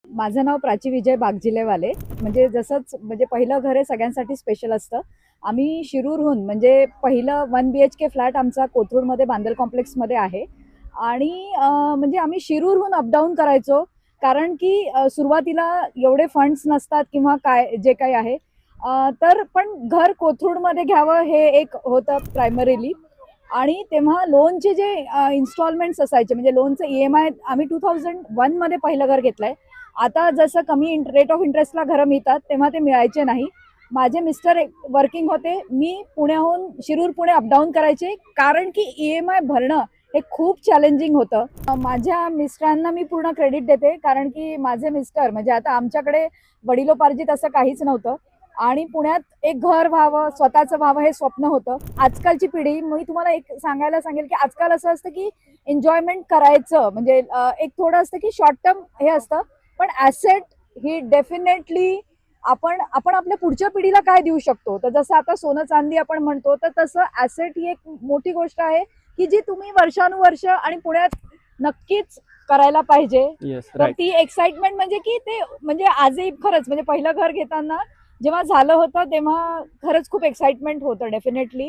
माझं नाव प्राची विजय बागजिलेवाले. म्हणजे जसंच म्हणजे पहिलं घर हे सगळ्यांसाठी स्पेशल असतं. आम्ही शिरूरहून म्हणजे पहिलं 1 BHK फ्लॅट आमचा कोथरूडमध्ये बांदल कॉम्प्लेक्समध्ये आहे. आणि म्हणजे आम्ही शिरूरहून अपडाऊन करायचो. कारण की सुरुवातीला एवढे फंड्स नसतात किंवा काय जे काही आहे. तर पण घर कोथरूडमध्ये घ्यावं हे एक होतं प्रायमरीली. आणि तेव्हा लोनचे जे इन्स्टॉलमेंट्स असायचे म्हणजे लोनचं EMI आम्ही 2001 मध्ये पहिलं घर घेतलंय. आता जसं कमी रेट ऑफ इंटरेस्टला घरं मिळतात तेव्हा ते मिळायचे नाही. माझे मिस्टर वर्किंग होते. मी पुण्याहून शिरूर पुणे अपडाऊन करायचे कारण की EMI भरणं हे खूप चॅलेंजिंग होतं. माझ्या मिस्टरांना मी पूर्ण क्रेडिट देते कारण की माझे मिस्टर म्हणजे आता आमच्याकडे वडिलोपार्जित असं काहीच नव्हतं. आणि पुण्यात एक घर व्हावं, स्वतःचं व्हावं हे स्वप्न होतं. आजकालची पिढी मी तुम्हाला एक सांगायला सांगेल की आजकाल असं असतं की एन्जॉयमेंट करायचं म्हणजे एक थोडं असतं की शॉर्ट टर्म हे असतं. पण ॲसेट ही डेफिनेटली आपण आपण आपल्या पुढच्या पिढीला काय देऊ शकतो. तर जसं आता सोनं चांदी आपण म्हणतो तर तसं ॲसेट ही एक मोठी गोष्ट आहे की जी तुम्ही वर्षानुवर्ष आणि पुण्यात नक्कीच करायला पाहिजे. येस, तर राईट. ती एक्साइटमेंट म्हणजे की ते म्हणजे आजही खरंच म्हणजे पहिलं घर घेताना जेव्हा झालं होतं तेव्हा खरंच खूप एक्साइटमेंट होतं डेफिनेटली.